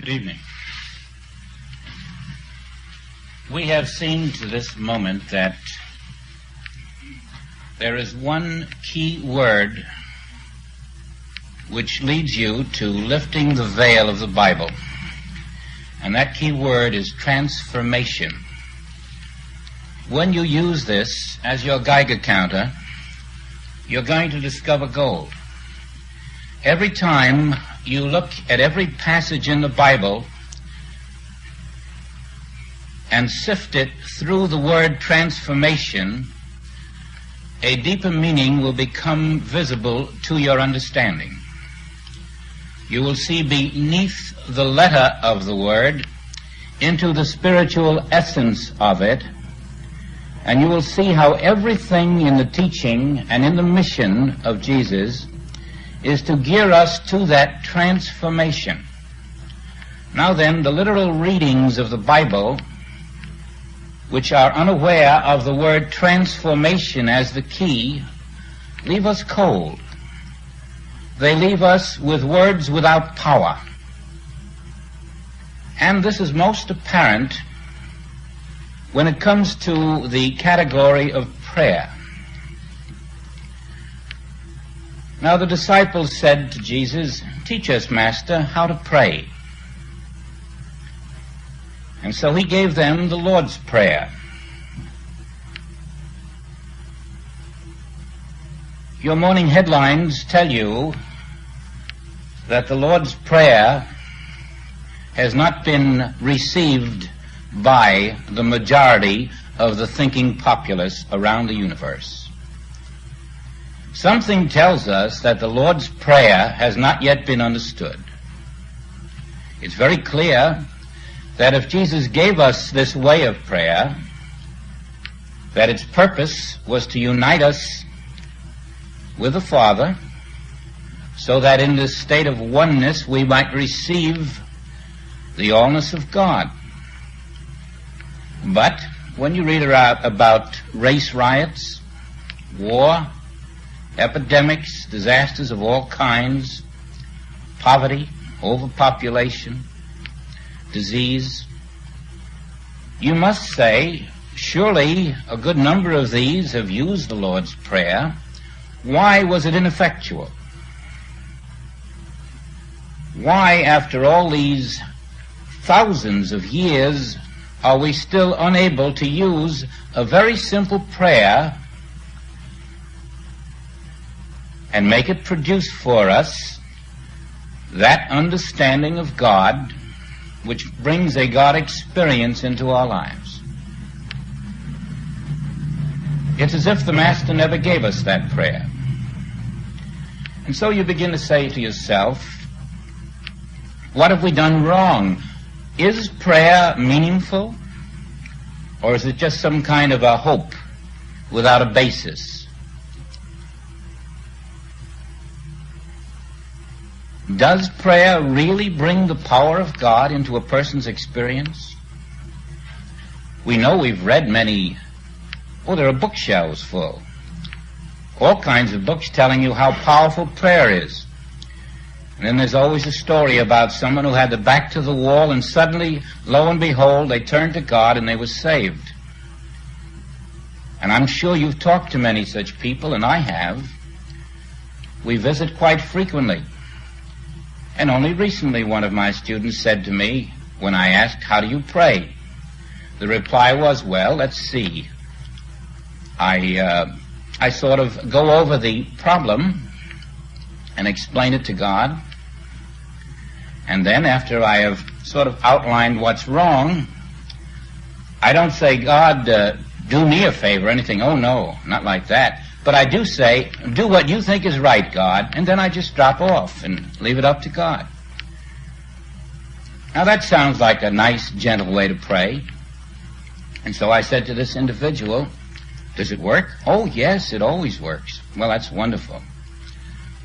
Good evening. We have seen to this moment that there is one key word which leads you to lifting the veil of the Bible, and that key word is transformation. When you use this as your Geiger counter, you're going to discover gold. Every time you look at every passage in the Bible and sift it through the word transformation, a deeper meaning will become visible to your understanding. You will see beneath the letter of the word into the spiritual essence of it, and you will see how everything in the teaching and in the mission of Jesus is to gear us to that transformation. Now then, the literal readings of the Bible, which are unaware of the word transformation as the key, leave us cold. They leave us with words without power. And this is most apparent when it comes to the category of prayer. Now the disciples said to Jesus, "Teach us, Master, how to pray." And so he gave them the Lord's Prayer. Your morning headlines tell you that the Lord's Prayer has not been received by the majority of the thinking populace around the universe. Something tells us that the Lord's Prayer has not yet been understood. It's very clear that if Jesus gave us this way of prayer, that its purpose was to unite us with the Father, so that in this state of oneness we might receive the allness of God. But when you read about race riots, war, epidemics, disasters of all kinds, poverty, overpopulation, disease, you must say, surely a good number of these have used the Lord's Prayer. Why was it ineffectual? Why, after all these thousands of years, are we still unable to use a very simple prayer and make it produce for us that understanding of God which brings a God experience into our lives? It's as if the Master never gave us that prayer. And so you begin to say to yourself, what have we done wrong? Is prayer meaningful? Or is it just some kind of a hope without a basis? Does prayer really bring the power of God into a person's experience? We know we've read many, there are bookshelves full. All kinds of books telling you how powerful prayer is. And then there's always a story about someone who had their back to the wall and suddenly, lo and behold, they turned to God and they were saved. And I'm sure you've talked to many such people, and I have. We visit quite frequently. And only recently one of my students said to me, when I asked, "How do you pray?" the reply was, "Well, let's see. I sort of go over the problem and explain it to God. And then after I have sort of outlined what's wrong, I don't say, 'God, do me a favor,' or anything. Oh, no, not like that. But I do say, 'Do what you think is right, God,' and then I just drop off and leave it up to God." Now that sounds like a nice, gentle way to pray. And so I said to this individual, "Does it work?" "Oh, yes, it always works." "Well, that's wonderful.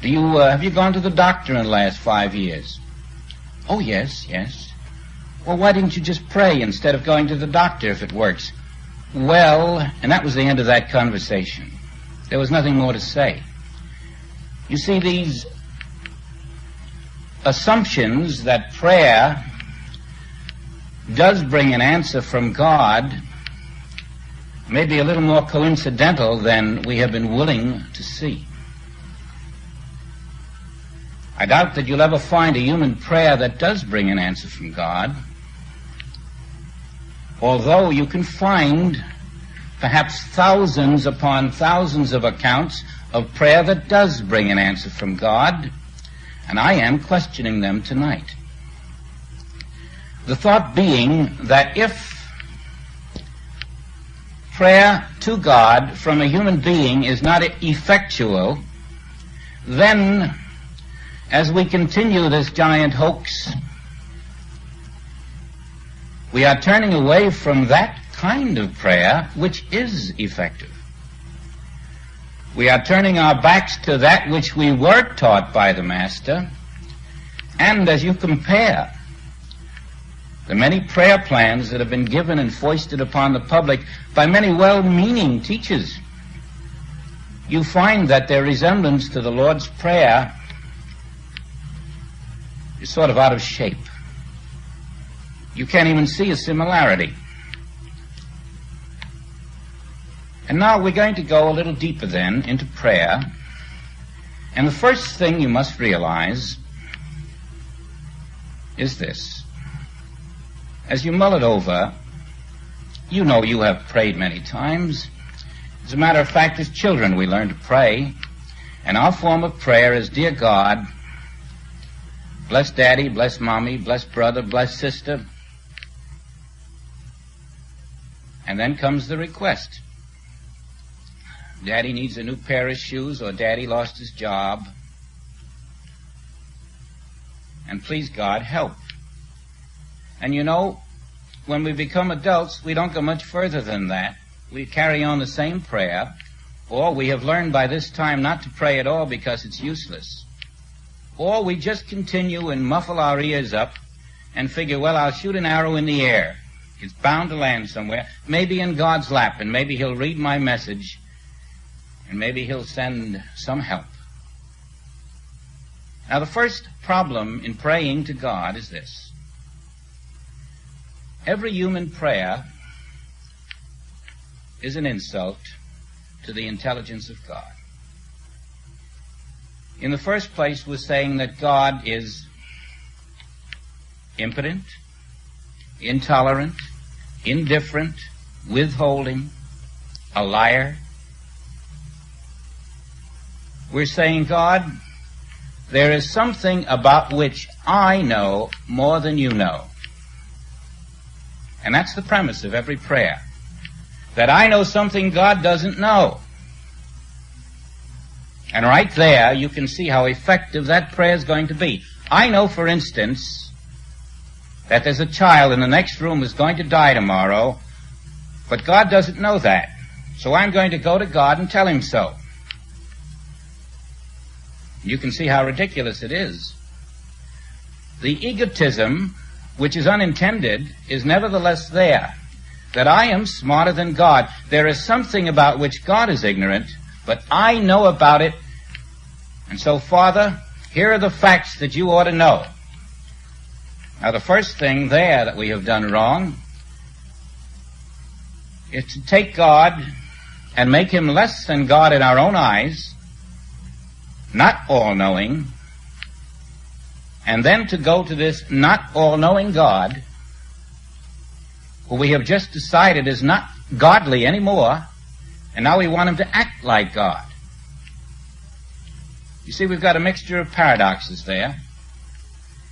Have you gone to the doctor in the last 5 years?" "Oh, yes. "Well, why didn't you just pray instead of going to the doctor if it works?" "Well," and that was the end of that conversation. There was nothing more to say. You see, these assumptions that prayer does bring an answer from God may be a little more coincidental than we have been willing to see. I doubt that you'll ever find a human prayer that does bring an answer from God, although you can find perhaps thousands upon thousands of accounts of prayer that does bring an answer from God, and I am questioning them tonight. The thought being that if prayer to God from a human being is not effectual, then as we continue this giant hoax, we are turning away from that kind of prayer which is effective. We are turning our backs to that which we were taught by the Master, and as you compare the many prayer plans that have been given and foisted upon the public by many well-meaning teachers, you find that their resemblance to the Lord's Prayer is sort of out of shape. You can't even see a similarity. And now we're going to go a little deeper then into prayer. And the first thing you must realize is this. As you mull it over, you know you have prayed many times. As a matter of fact, as children we learn to pray. And our form of prayer is, Dear God, bless Daddy, bless Mommy, bless brother, bless sister. And then comes the request. Daddy needs a new pair of shoes, or Daddy lost his job. And please, God, help. And you know, when we become adults, we don't go much further than that. We carry on the same prayer, or we have learned by this time not to pray at all because it's useless. Or we just continue and muffle our ears up and figure, well, I'll shoot an arrow in the air. It's bound to land somewhere, maybe in God's lap, and maybe he'll read my message, and maybe he'll send some help. Now, the first problem in praying to God is this. Every human prayer is an insult to the intelligence of God. In the first place, we're saying that God is impotent, intolerant, indifferent, withholding, a liar. We're saying, God, there is something about which I know more than you know. And that's the premise of every prayer. That I know something God doesn't know. And right there, you can see how effective that prayer is going to be. I know, for instance, that there's a child in the next room who's going to die tomorrow, but God doesn't know that. So I'm going to go to God and tell him so. You can see how ridiculous it is. The egotism, which is unintended, is nevertheless there. That I am smarter than God. There is something about which God is ignorant, but I know about it. And so, Father, here are the facts that you ought to know. Now, the first thing there that we have done wrong is to take God and make him less than God in our own eyes, not all-knowing, and then to go to this not all-knowing God, who we have just decided is not godly anymore, and now we want him to act like God. You see, we've got a mixture of paradoxes there.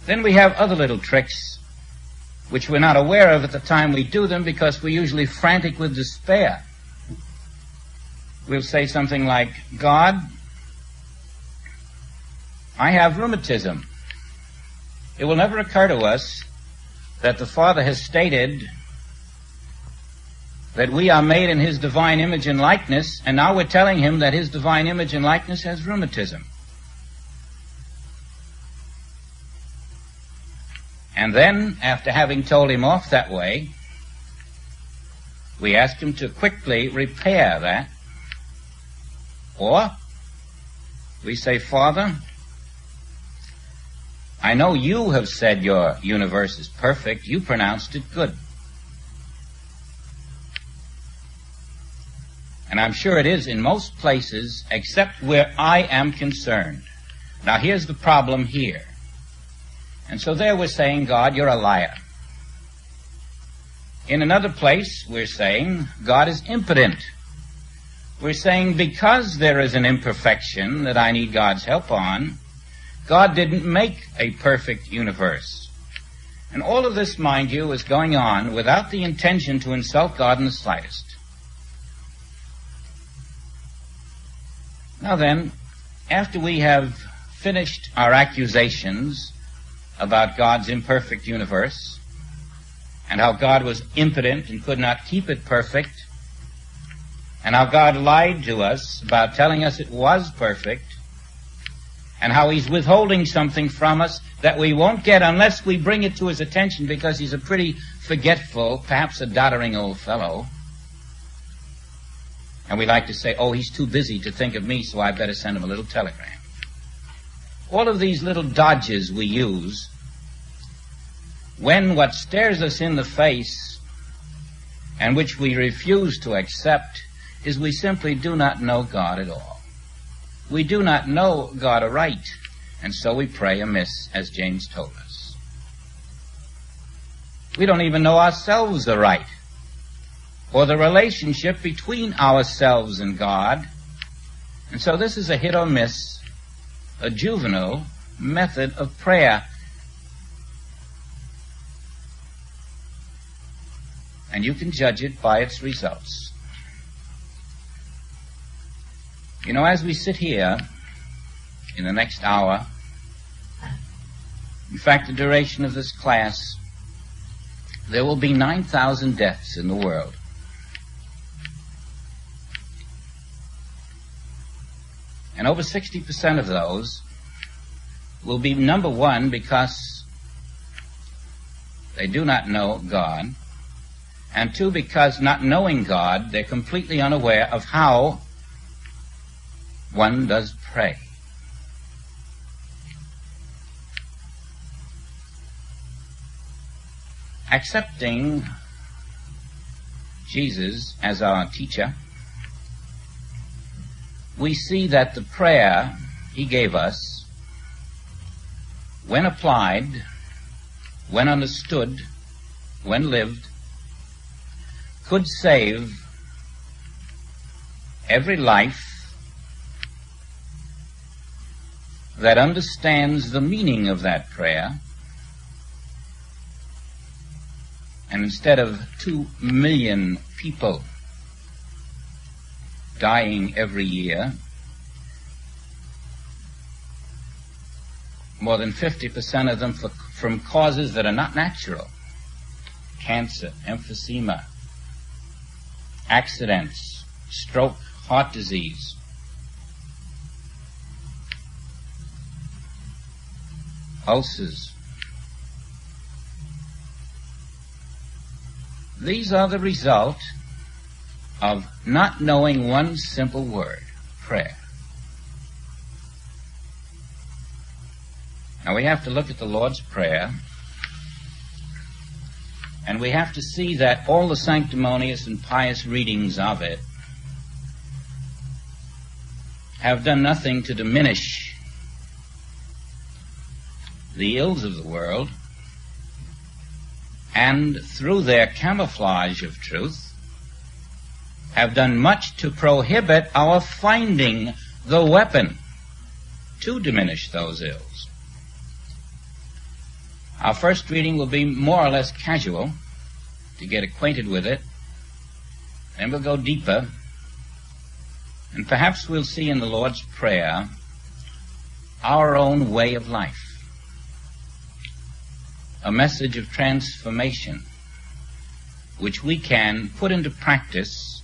Then we have other little tricks which we're not aware of at the time we do them because we're usually frantic with despair. We'll say something like, God, I have rheumatism. It will never occur to us that the Father has stated that we are made in his divine image and likeness, and now we're telling him that his divine image and likeness has rheumatism. And then, after having told him off that way, we ask him to quickly repair that. Or we say, Father, I know you have said your universe is perfect. You pronounced it good. And I'm sure it is in most places except where I am concerned. Now here's the problem here. And so there we're saying, God, you're a liar. In another place we're saying, God is impotent. We're saying because there is an imperfection that I need God's help on, God didn't make a perfect universe. And all of this, mind you, is going on without the intention to insult God in the slightest. Now then, after we have finished our accusations about God's imperfect universe, and how God was impotent and could not keep it perfect, and how God lied to us about telling us it was perfect, and how he's withholding something from us that we won't get unless we bring it to his attention because he's a pretty forgetful, perhaps a doddering old fellow. And we like to say, oh, he's too busy to think of me, so I better send him a little telegram. All of these little dodges we use when what stares us in the face and which we refuse to accept is we simply do not know God at all. We do not know God aright, and so we pray amiss, as James told us. We don't even know ourselves aright, or the relationship between ourselves and God. And so this is a hit or miss, a juvenile method of prayer. And you can judge it by its results. You know, as we sit here in the next hour, in fact, the duration of this class, there will be 9,000 deaths in the world. And over 60% of those will be, number one, because they do not know God, and two, because not knowing God, they're completely unaware of how one does pray. Accepting Jesus as our teacher, we see that the prayer he gave us, when applied, when understood, when lived, could save every life that understands the meaning of that prayer. And instead of 2 million people dying every year, more than 50% of them from causes that are not natural: cancer, emphysema, accidents, stroke, heart disease. Ulcers. These are the result of not knowing one simple word: prayer. Now we have to look at the Lord's Prayer, and we have to see that all the sanctimonious and pious readings of it have done nothing to diminish the ills of the world, and through their camouflage of truth have done much to prohibit our finding the weapon to diminish those ills. Our first reading will be more or less casual to get acquainted with it, then we'll go deeper, and perhaps we'll see in the Lord's Prayer our own way of life, a message of transformation which we can put into practice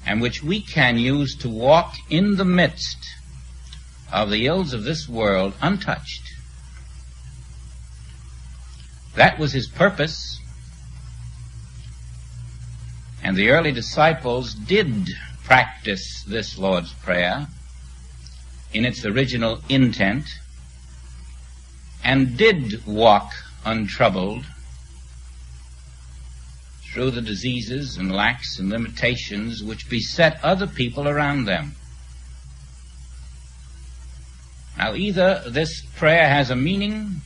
and which we can use to walk in the midst of the ills of this world untouched. That was his purpose, and the early disciples did practice this Lord's Prayer in its original intent. and did walk untroubled through the diseases and lacks and limitations which beset other people around them. Now, either this prayer has a meaning,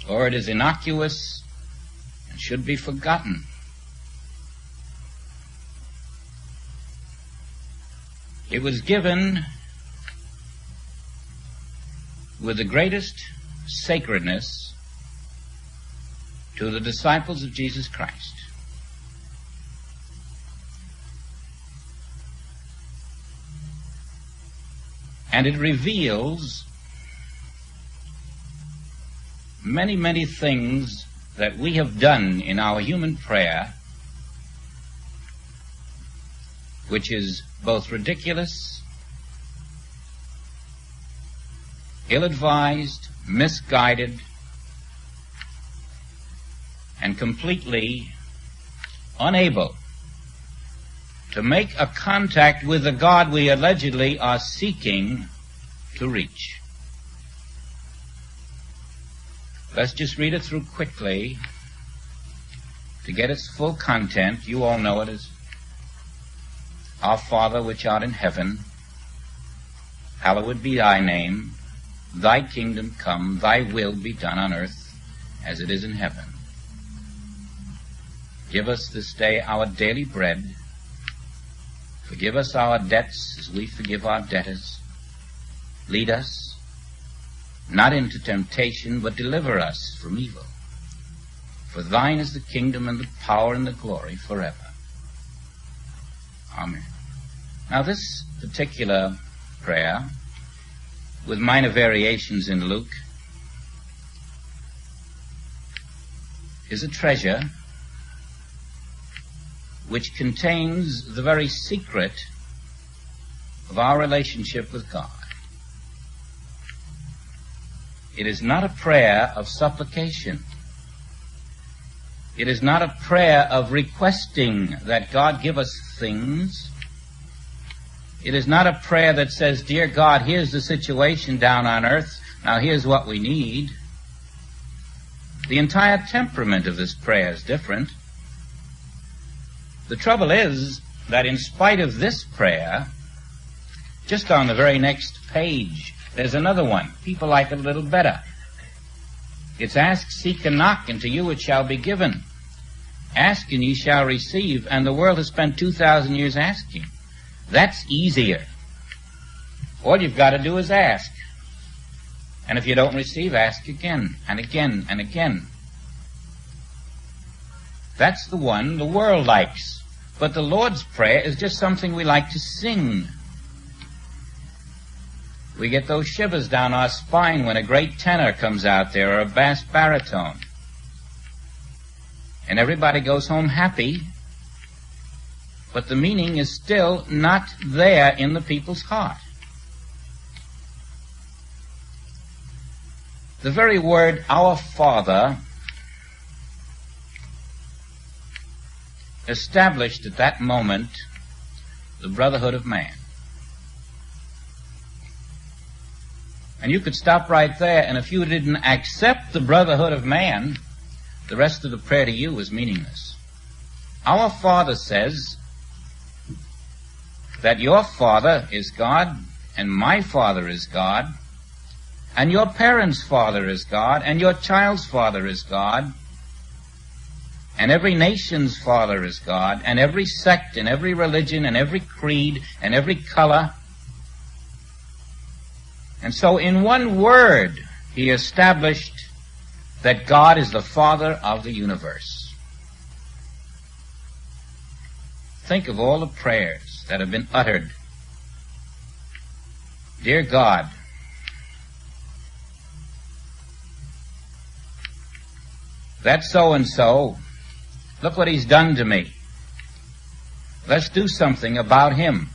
or it is innocuous and should be forgotten. It was given with the greatest sacredness to the disciples of Jesus Christ. And it reveals many, many things that we have done in our human prayer, which is both ridiculous, ill-advised, misguided, and completely unable to make a contact with the God we allegedly are seeking to reach. Let's just read it through quickly to get its full content. You all know it as Our Father which art in heaven, hallowed be thy name. Thy kingdom come, thy will be done on earth as it is in heaven. Give us this day our daily bread. Forgive us our debts as we forgive our debtors. Lead us not into temptation, but deliver us from evil. For thine is the kingdom and the power and the glory forever. Amen. Now this particular prayer, with minor variations in Luke, is a treasure which contains the very secret of our relationship with God. It is not a prayer of supplication. It is not a prayer of requesting that God give us things. It is not a prayer that says, dear God, here's the situation down on earth, now here's what we need. The entire temperament of this prayer is different. The trouble is that in spite of this prayer, just on the very next page, there's another one. People like it a little better. It's ask, seek, and knock, and to you it shall be given. Ask and ye shall receive, and the world has spent 2,000 years asking. That's easier. All you've got to do is ask. And if you don't receive, ask again, and again, and again. That's the one the world likes. But the Lord's Prayer is just something we like to sing. We get those shivers down our spine when a great tenor comes out there, or a bass baritone. And everybody goes home happy, but the meaning is still not there in the people's heart. The very word, Our Father, established at that moment the brotherhood of man. And you could stop right there, and if you didn't accept the brotherhood of man, the rest of the prayer to you is meaningless. Our Father says that your Father is God, and my Father is God, and your parents' Father is God, and your child's Father is God, and every nation's Father is God, and every sect, and every religion, and every creed, and every color. And so in one word, he established that God is the Father of the universe. Think of all the prayers that have been uttered. Dear God, that so-and-so, look what he's done to me. Let's do something about him.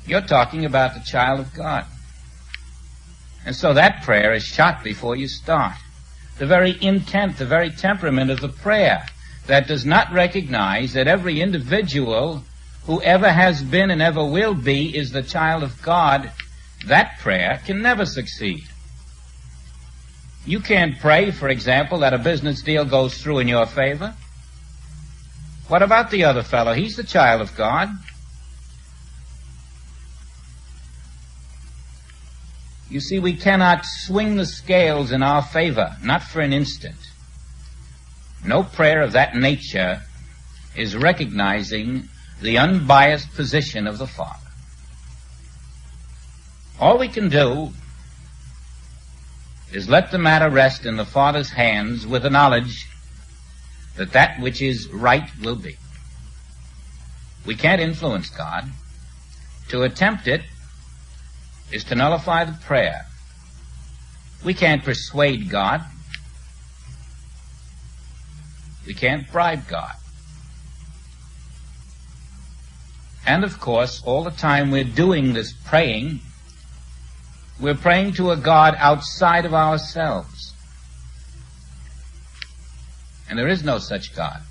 You're talking about the child of God. And so that prayer is shot before you start. The very intent, the very temperament of the prayer that does not recognize that every individual who ever has been and ever will be is the child of God that prayer can never succeed. You can't pray, for example, that a business deal goes through in your favor. What about the other fellow? He's the child of God. You see, we cannot swing the scales in our favor, not for an instant. No prayer of that nature is recognizing the unbiased position of the Father. All we can do is let the matter rest in the Father's hands with the knowledge that that which is right will be. We can't influence God. To attempt it is to nullify the prayer. We can't persuade God. We can't bribe God. And of course, all the time we're doing this praying, we're praying to a God outside of ourselves. And there is no such God.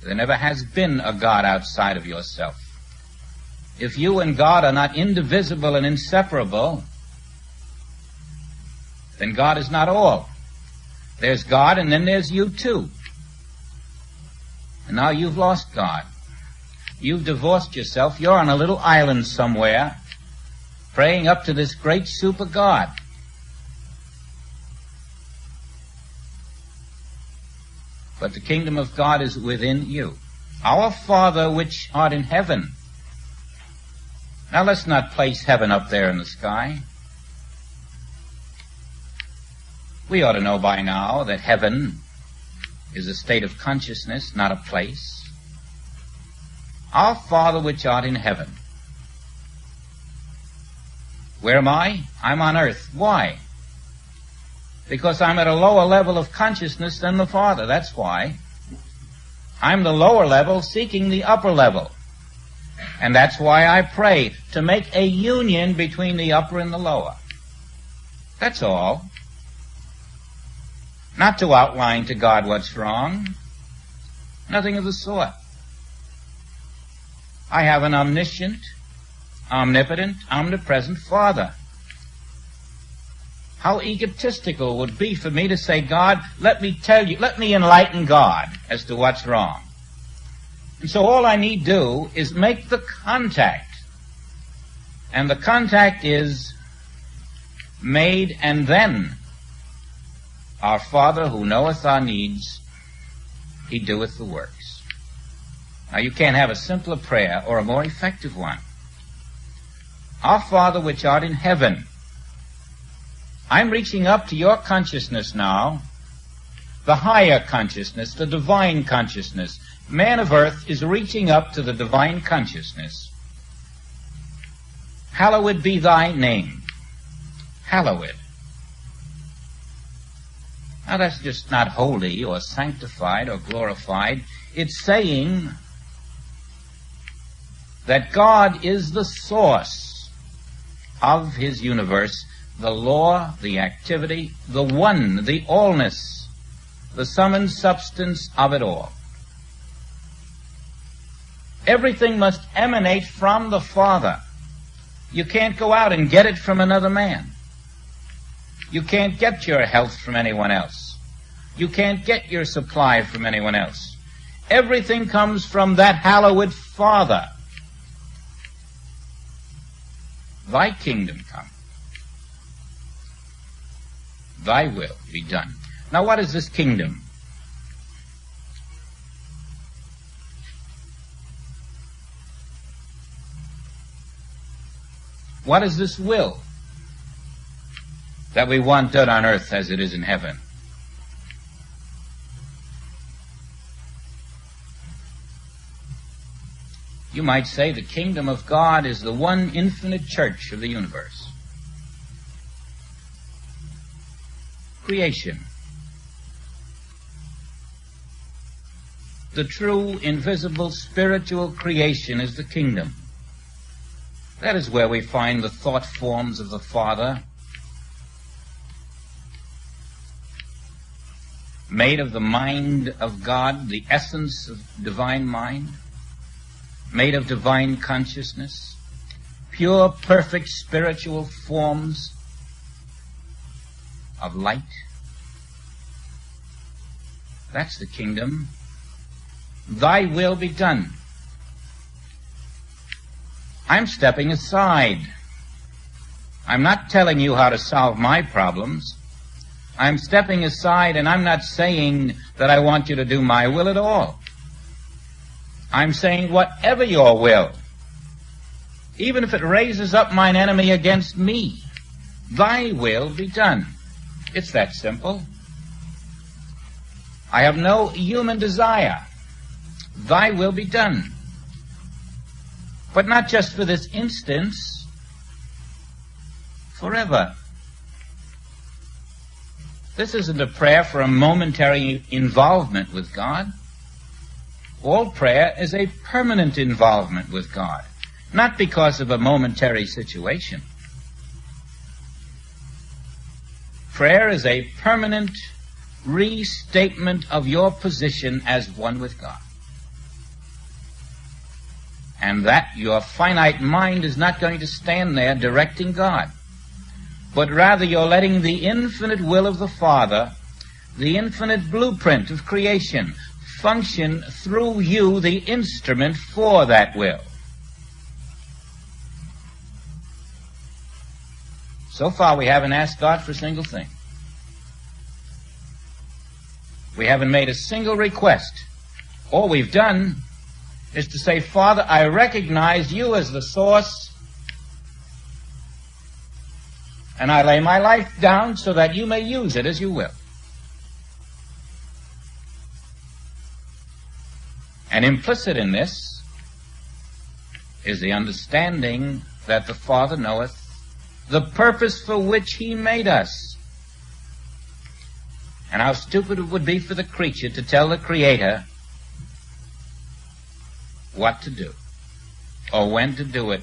There never has been a God outside of yourself. If you and God are not indivisible and inseparable, then God is not all. There's God, and then there's you too. And now you've lost God. You've divorced yourself. You're on a little island somewhere, praying up to this great super God. But the kingdom of God is within you. Our Father which art in heaven. Now let's not place heaven up there in the sky. We ought to know by now that heaven is a state of consciousness, not a place. Our Father which art in heaven. Where am I? I'm on earth. Why? Because I'm at a lower level of consciousness than the Father. That's why. I'm the lower level seeking the upper level. And that's why I pray, to make a union between the upper and the lower. That's all. Not to outline to God what's wrong. Nothing of the sort. I have an omniscient, omnipotent, omnipresent Father. How egotistical it would be for me to say, God, let me tell you, let me enlighten God as to what's wrong. And so all I need do is make the contact. And the contact is made, and then our Father who knoweth our needs, he doeth the works. Now you can't have a simpler prayer or a more effective one. Our Father which art in heaven. I'm reaching up to your consciousness now, the higher consciousness, the divine consciousness. Man of earth is reaching up to the divine consciousness. Hallowed be thy name. Hallowed. Now that's just not holy or sanctified or glorified. It's saying that God is the source of his universe, the law, the activity, the one, the allness, the sum and substance of it all. Everything must emanate from the Father. You can't go out and get it from another man. You can't get your health from anyone else. You can't get your supply from anyone else. Everything comes from that hallowed Father. Thy kingdom come. Thy will be done. Now what is this kingdom? What is this will that we want done on earth as it is in heaven? You might say the kingdom of God is the one infinite church of the universe. Creation. The true, invisible, spiritual creation is the kingdom. That is where we find the thought forms of the Father, made of the mind of God, the essence of divine mind, made of divine consciousness, pure, perfect spiritual forms of light. That's the kingdom. Thy will be done. I'm stepping aside. I'm not telling you how to solve my problems. I'm stepping aside, and I'm not saying that I want you to do my will at all. I'm saying whatever your will, even if it raises up mine enemy against me, thy will be done. It's that simple. I have no human desire. Thy will be done. But not just for this instance, forever. This isn't a prayer for a momentary involvement with God. All prayer is a permanent involvement with God, not because of a momentary situation. Prayer is a permanent restatement of your position as one with God. And that your finite mind is not going to stand there directing God, but rather you're letting the infinite will of the Father, the infinite blueprint of creation, function through you, the instrument for that will. So far we haven't asked God for a single thing. We haven't made a single request. All we've done is to say, Father, I recognize you as the source, and I lay my life down so that you may use it as you will. And implicit in this is the understanding that the Father knoweth the purpose for which he made us. And how stupid it would be for the creature to tell the Creator what to do, or when to do it,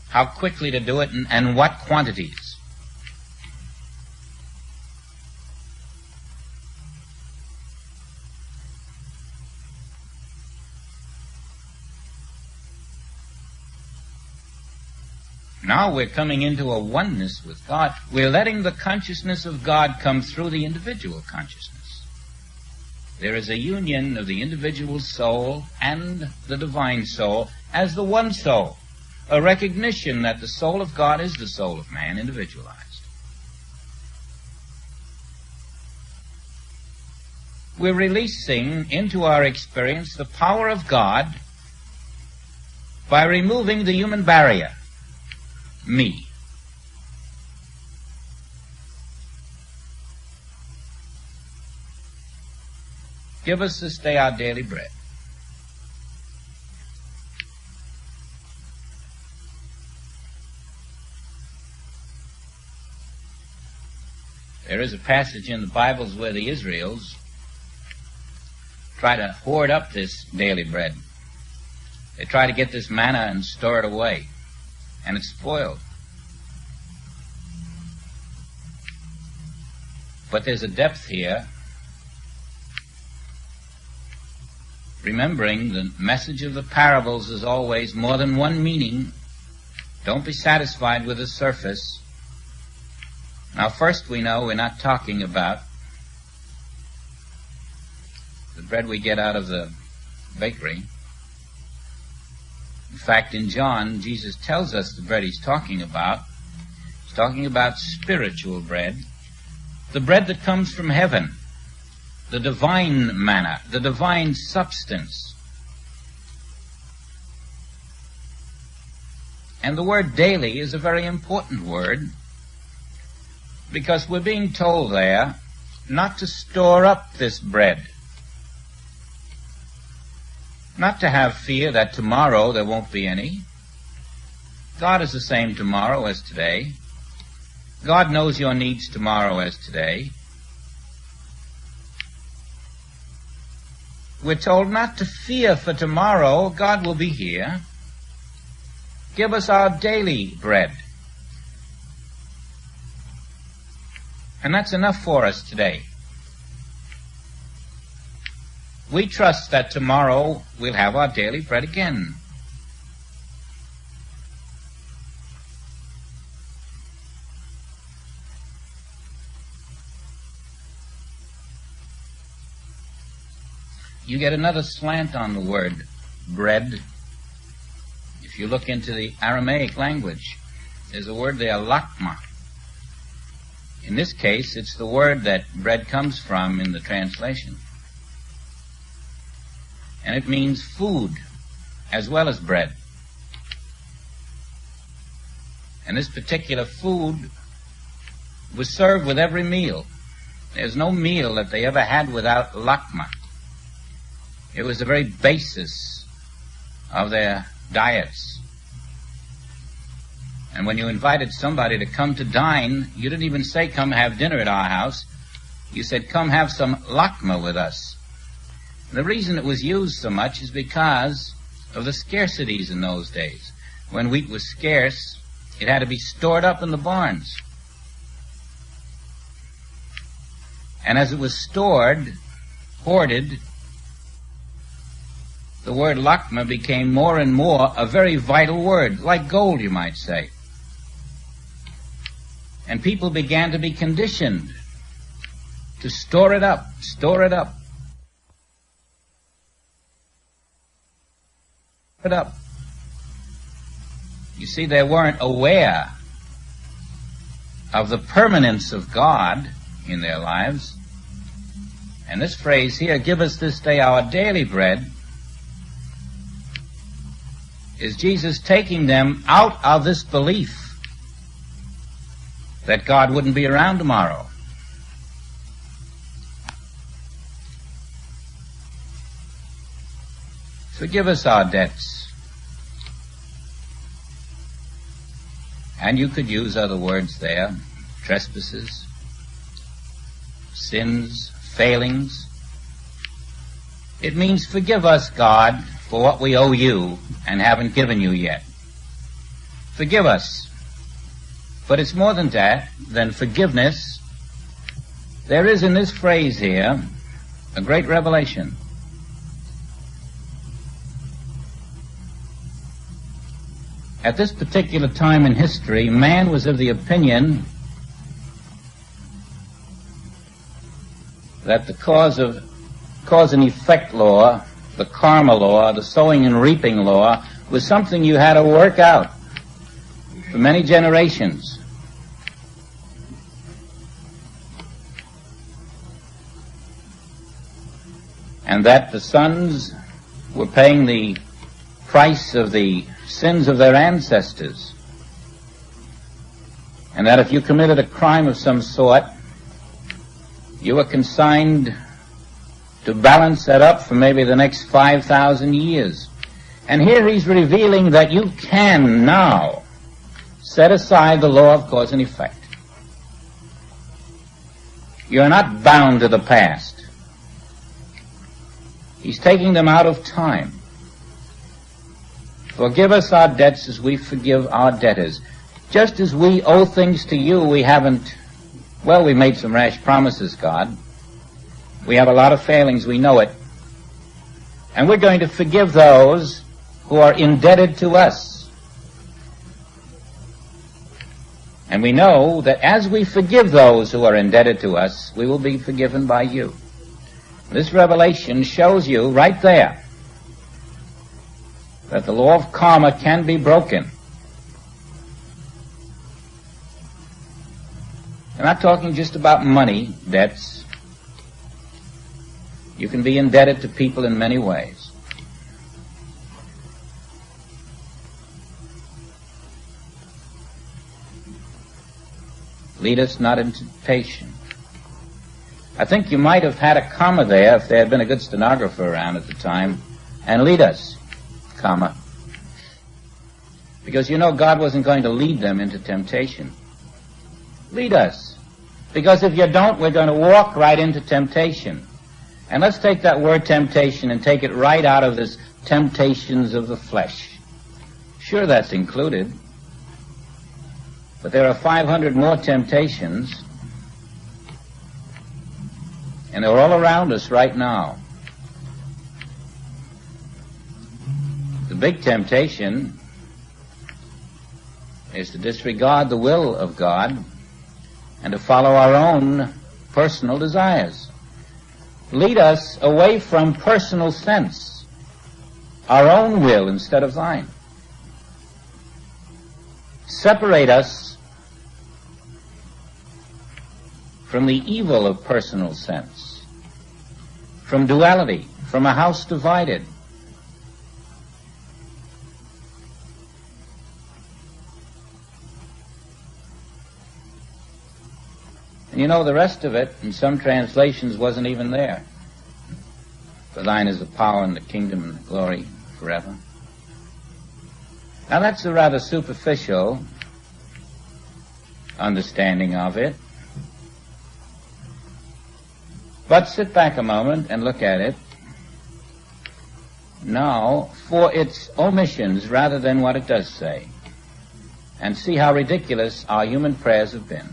how quickly to do it, and what quantities. Now we're coming into a oneness with God. We're letting the consciousness of God come through the individual consciousness. There is a union of the individual soul and the divine soul as the one soul, a recognition that the soul of God is the soul of man, individualized. We're releasing into our experience the power of God by removing the human barrier, me. Give us this day our daily bread. There is a passage in the Bibles where the Israels try to hoard up this daily bread. They try to get this manna and store it away, and it's spoiled. But there's a depth here. Remembering the message of the parables is always more than one meaning. Don't be satisfied with the surface. Now, first we know we're not talking about the bread we get out of the bakery. In fact, in John, Jesus tells us the bread he's talking about. He's talking about spiritual bread, the bread that comes from heaven, the divine manna, the divine substance. And the word daily is a very important word, because we're being told there not to store up this bread, not to have fear that tomorrow there won't be any. God is the same tomorrow as today. God knows your needs tomorrow as today. We're told not to fear for tomorrow. God will be here. Give us our daily bread. And that's enough for us today. We trust that tomorrow we'll have our daily bread again. you get another slant on the word bread. If you look into the Aramaic language, there's a word there, lakma. In this case, it's the word that bread comes from in the translation. And it means food as well as bread. And this particular food was served with every meal. There's no meal that they ever had without lakma. It was the very basis of their diets. And when you invited somebody to come to dine, you didn't even say, come have dinner at our house. You said, come have some lakma with us. And the reason it was used so much is because of the scarcities in those days. When wheat was scarce, it had to be stored up in the barns. And as it was stored, hoarded, the word lakma became more and more a very vital word, like gold, you might say. And people began to be conditioned to store it up, store it up. It up. You see, they weren't aware of the permanence of God in their lives. And this phrase here, give us this day our daily bread, is Jesus taking them out of this belief that God wouldn't be around tomorrow. Forgive us our debts. And you could use other words there, trespasses, sins, failings. It means forgive us, God, for what we owe you and haven't given you yet. Forgive us. But it's more than that, than forgiveness. There is in this phrase here a great revelation. At this particular time in history, man was of the opinion that the cause and effect law, the karma law, the sowing and reaping law, was something you had to work out for many generations. And that the sons were paying the price of the sins of their ancestors. And that if you committed a crime of some sort, you were consigned to balance that up for maybe the next 5,000 years. And here he's revealing that you can now set aside the law of cause and effect. You're not bound to the past. He's taking them out of time. Forgive us our debts as we forgive our debtors. Just as we owe things to you, we made some rash promises, God. We have a lot of failings, we know it. And we're going to forgive those who are indebted to us. And we know that as we forgive those who are indebted to us, we will be forgiven by you. This revelation shows you right there that the law of karma can be broken. I'm not talking just about money debts. You can be indebted to people in many ways. Lead us not into temptation. I think you might have had a comma there if there had been a good stenographer around at the time. And lead us, comma. Because you know God wasn't going to lead them into temptation. Lead us. Because if you don't, we're going to walk right into temptation. And let's take that word temptation and take it right out of this temptations of the flesh. Sure, that's included. But there are 500 more temptations. And they're all around us right now. The big temptation is to disregard the will of God and to follow our own personal desires. lead us away from personal sense, our own will instead of thine. Separate us from the evil of personal sense, from duality, from a house divided. And you know, the rest of it, in some translations, wasn't even there. For thine is the power and the kingdom and the glory forever. Now that's a rather superficial understanding of it. But sit back a moment and look at it now for its omissions rather than what it does say, and see how ridiculous our human prayers have been.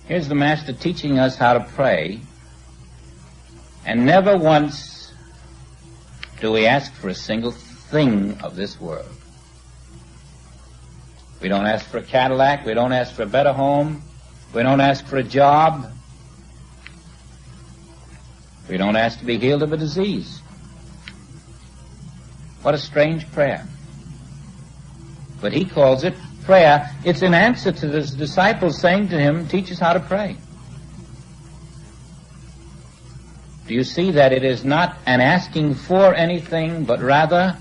Here's the Master teaching us how to pray, and never once do we ask for a single thing of this world. We don't ask for a Cadillac, we don't ask for a better home, we don't ask for a job, we don't ask to be healed of a disease. What a strange prayer. But he calls it prayer. It's an answer to his disciples saying to him, teach us how to pray. Do you see that it is not an asking for anything, but rather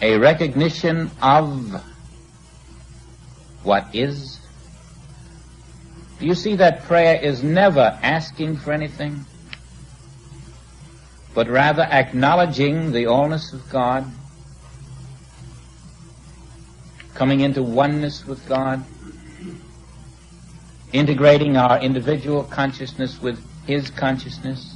a recognition of what is? Do you see that prayer is never asking for anything, but rather acknowledging the allness of God, coming into oneness with God, integrating our individual consciousness with His consciousness?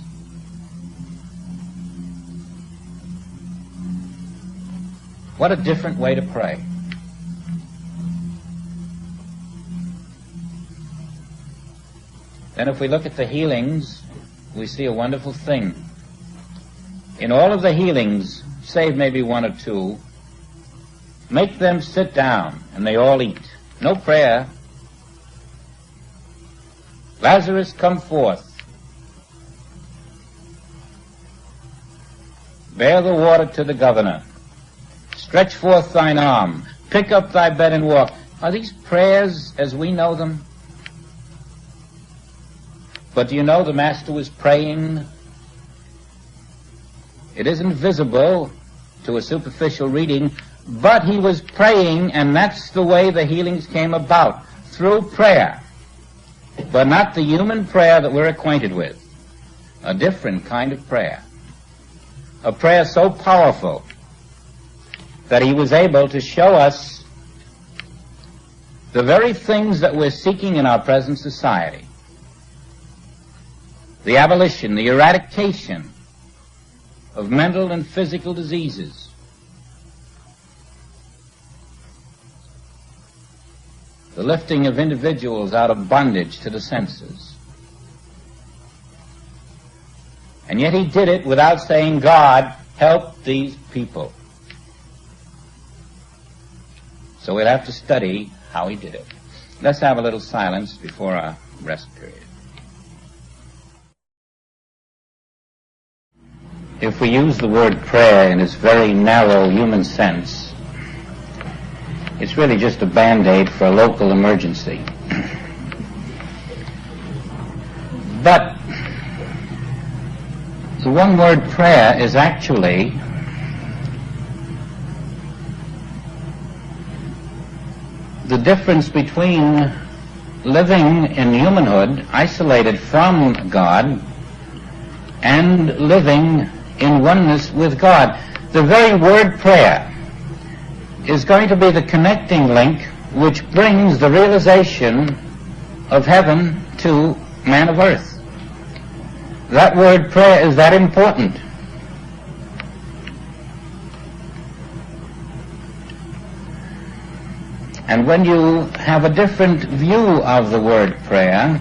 What a different way to pray. Then if we look at the healings, we see a wonderful thing. In all of the healings, save maybe one or two, make them sit down and they all eat. No prayer. Lazarus, come forth. Bear the water to the governor. Stretch forth thine arm. Pick up thy bed and walk. Are these prayers as we know them? But do you know the Master was praying? It isn't visible to a superficial reading, but he was praying, and that's the way the healings came about, through prayer. But not the human prayer that we're acquainted with. A different kind of prayer. A prayer so powerful that he was able to show us the very things that we're seeking in our present society. The abolition, the eradication of mental and physical diseases. The lifting of individuals out of bondage to the senses. And yet he did it without saying, God, help these people. So we'll have to study how he did it. Let's have a little silence before our rest period. If we use the word prayer in its very narrow human sense, it's really just a band-aid for a local emergency. But the one word prayer is actually the difference between living in humanhood, isolated from God, and living in oneness with God. The very word prayer is going to be the connecting link which brings the realization of heaven to man of earth. That word prayer is that important. And when you have a different view of the word prayer,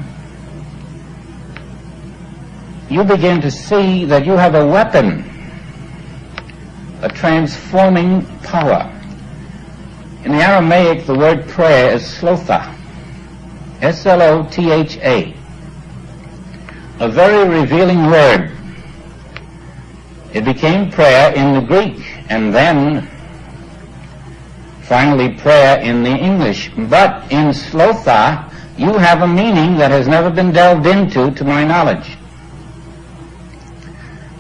you begin to see that you have a weapon, a transforming power. In the Aramaic, the word prayer is slotha, S-L-O-T-H-A, a very revealing word. It became prayer in the Greek, and then finally prayer in the English. But in slotha, you have a meaning that has never been delved into, to my knowledge.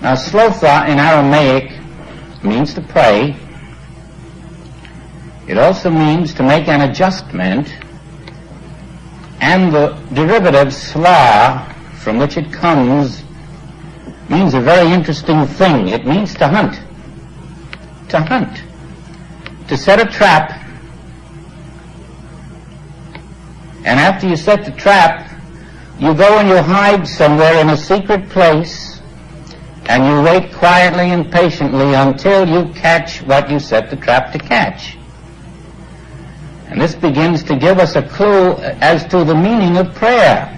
Now, slotha in Aramaic means to pray. It also means to make an adjustment, and the derivative sla, from which it comes, means a very interesting thing. It means to hunt. To hunt. To set a trap, and after you set the trap, you go and you hide somewhere in a secret place, and you wait quietly and patiently until you catch what you set the trap to catch. And this begins to give us a clue as to the meaning of prayer.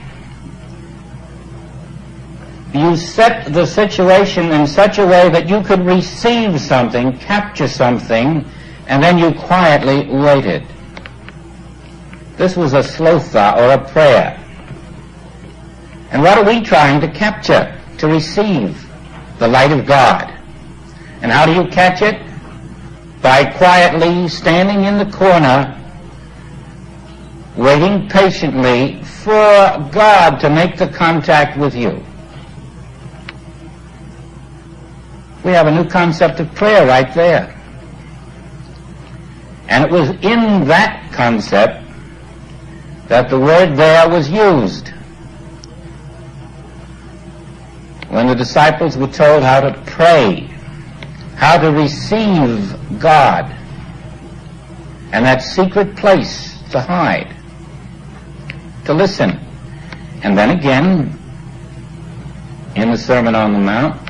You set the situation in such a way that you could receive something, capture something, and then you quietly waited. This was a slotha, or a prayer. And what are we trying to capture? To receive the light of God. And how do you catch it? By quietly standing in the corner, waiting patiently for God to make the contact with you. We have a new concept of prayer right there. And it was in that concept that the word there was used. When the disciples were told how to pray, how to receive God, and that secret place to hide, to listen. And then again, in the Sermon on the Mount,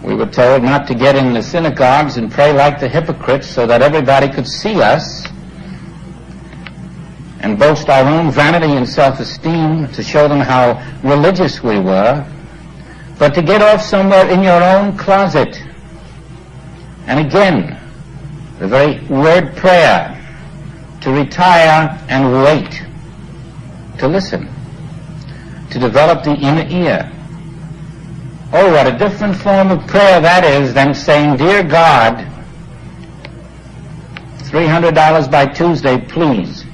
we were told not to get in the synagogues and pray like the hypocrites so that everybody could see us and boast our own vanity and self-esteem to show them how religious we were, but to get off somewhere in your own closet. And again, the very word prayer, to retire and wait, to listen, to develop the inner ear. Oh, what a different form of prayer that is than saying, "Dear God, $300 by Tuesday, please."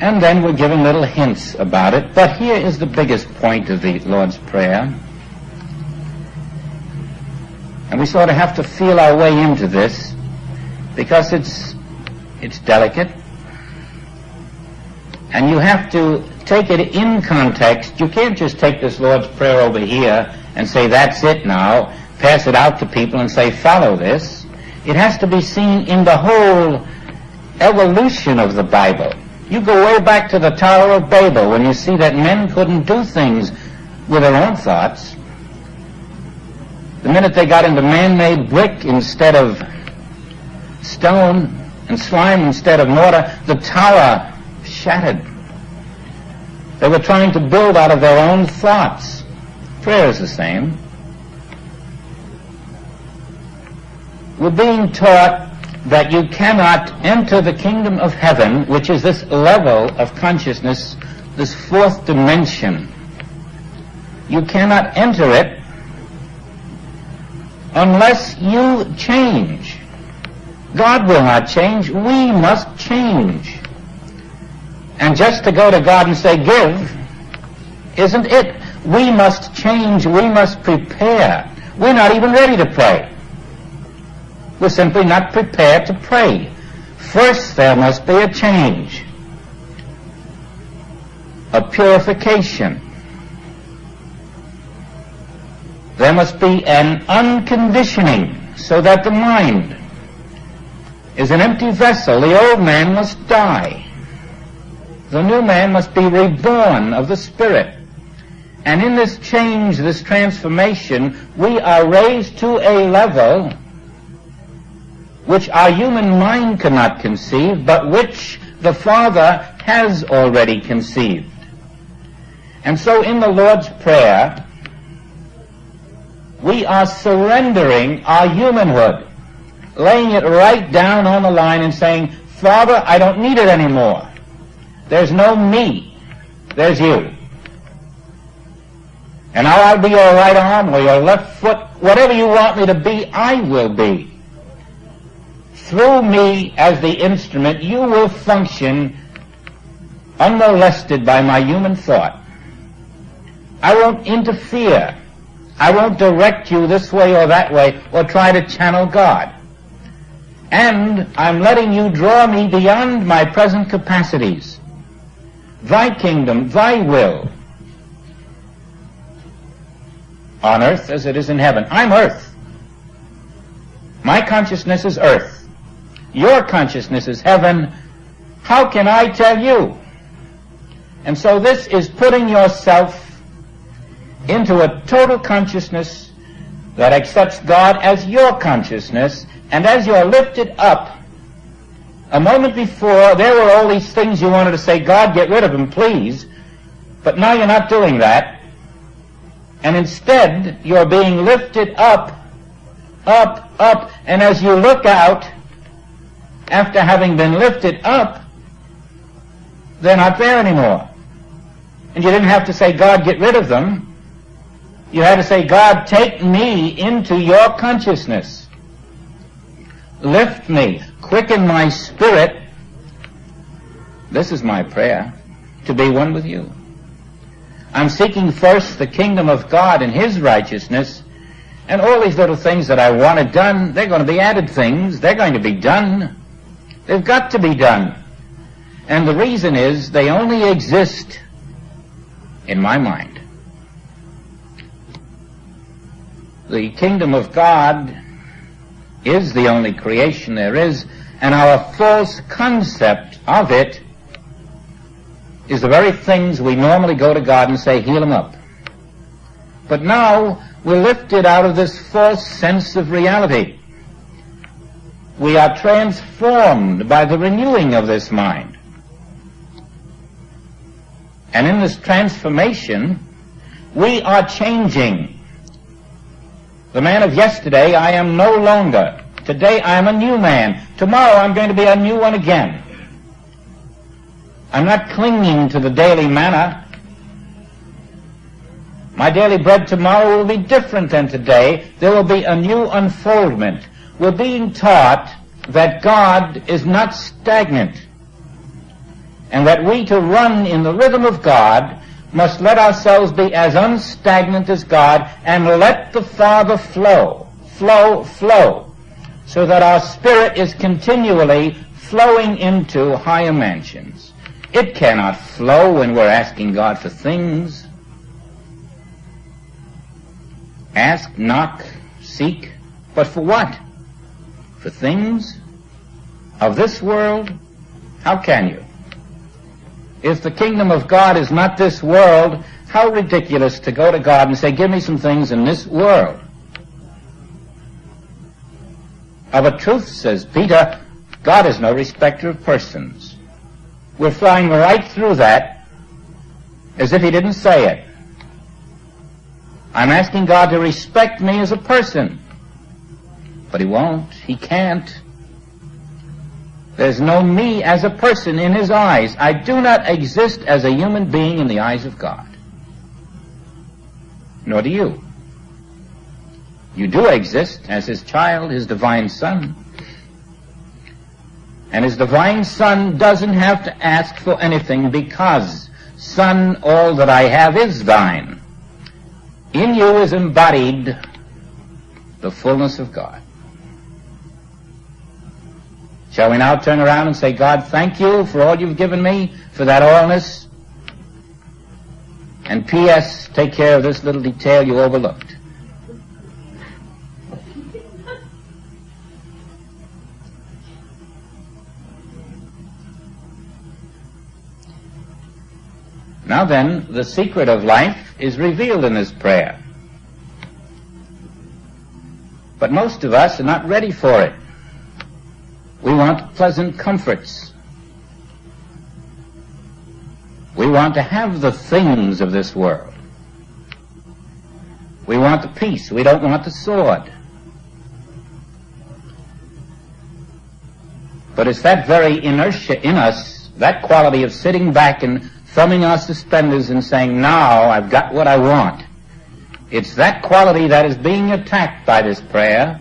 And then we're given little hints about it. But here is the biggest point of the Lord's Prayer. And we sort of have to feel our way into this, because it's delicate, and you have to take it in context. You can't just take this Lord's Prayer over here and say, "That's it now," pass it out to people and say, "Follow this." It has to be seen in the whole evolution of the Bible. You go way back to the Tower of Babel when you see that men couldn't do things with their own thoughts. The minute they got into man-made brick instead of stone and slime instead of mortar, the tower shattered. They were trying to build out of their own thoughts. Prayer is the same. We're being taught that you cannot enter the kingdom of heaven, which is this level of consciousness, this fourth dimension. You cannot enter it unless you change. God will not change. We must change. And just to go to God and say, "Give," isn't it. We must change. We must prepare. We're not even ready to pray. We're simply not prepared to pray. First, there must be a change, a purification. There must be an unconditioning so that the mind is an empty vessel. The old man must die. The new man must be reborn of the Spirit. And in this change, this transformation, we are raised to a level which our human mind cannot conceive, but which the Father has already conceived. And so in the Lord's Prayer, we are surrendering our humanhood, laying it right down on the line and saying, Father, I don't need it anymore. There's no me. There's you. And now I'll be your right arm or your left foot. Whatever you want me to be, I will be. Through me as the instrument, you will function unmolested by my human thought. I won't interfere. I won't direct you this way or that way or try to channel God. And I'm letting you draw me beyond my present capacities. Thy kingdom, thy will, on earth as it is in heaven. I'm earth. My consciousness is earth. Your consciousness is heaven. How can I tell you? And so this is putting yourself into a total consciousness that accepts God as your consciousness, and as you're lifted up, a moment before, there were all these things you wanted to say, God, get rid of them, please, but now you're not doing that, and instead you're being lifted up, up, up, and as you look out, after having been lifted up, they're not there anymore. And you didn't have to say, God, get rid of them. You had to say, God, take me into your consciousness. Lift me, quicken my spirit. This is my prayer, to be one with you. I'm seeking first the kingdom of God and his righteousness, and all these little things that I wanted done, they're going to be added things. They're going to be done. They've got to be done. And the reason is they only exist in my mind. The kingdom of God is the only creation there is, and our false concept of it is the very things we normally go to God and say, heal them up. But now we're lifted out of this false sense of reality. We are transformed by the renewing of this mind. And in this transformation, we are changing. The man of yesterday I am no longer. Today I am a new man. Tomorrow I'm going to be a new one again. I'm not clinging to the daily manna. My daily bread tomorrow will be different than today. There will be a new unfoldment. We're being taught that God is not stagnant, and that we, to run in the rhythm of God, must let ourselves be as unstagnant as God and let the Father flow, flow, flow, so that our spirit is continually flowing into higher mansions. It cannot flow when we're asking God for things. Ask, knock, seek, but for what? For things of this world? How can you? If the kingdom of God is not this world, how ridiculous to go to God and say, give me some things in this world. Of a truth, says Peter, God is no respecter of persons. We're flying right through that as if he didn't say it. I'm asking God to respect me as a person, but he won't. He can't. There's no me as a person in his eyes. I do not exist as a human being in the eyes of God. Nor do you. You do exist as his child, his divine son. And his divine son doesn't have to ask for anything because, Son, all that I have is thine. In you is embodied the fullness of God. Shall we now turn around and say, God, thank you for all you've given me, for that allness? And P.S., take care of this little detail you overlooked. Now then, the secret of life is revealed in this prayer. But most of us are not ready for it. We want pleasant comforts. We want to have the things of this world. We want the peace. We don't want the sword. But it's that very inertia in us, that quality of sitting back and thumbing our suspenders and saying, now I've got what I want. It's that quality that is being attacked by this prayer.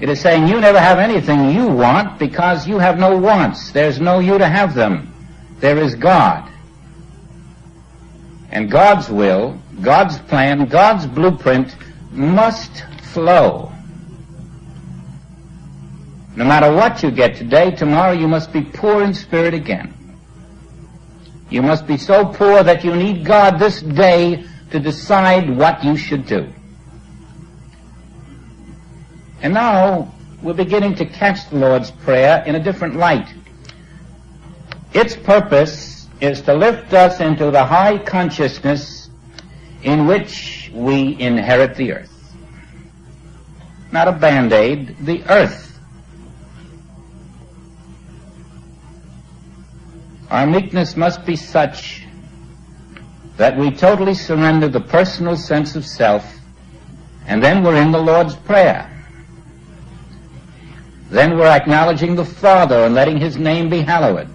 It is saying you never have anything you want because you have no wants. There's no you to have them. There is God. And God's will, God's plan, God's blueprint must flow. No matter what you get today, tomorrow you must be poor in spirit again. You must be so poor that you need God this day to decide what you should do. And now we're beginning to catch the Lord's Prayer in a different light. Its purpose is to lift us into the high consciousness in which we inherit the earth. Not a Band-Aid, the earth. Our meekness must be such that we totally surrender the personal sense of self, and then we're in the Lord's Prayer. Then we're acknowledging the Father and letting His name be hallowed.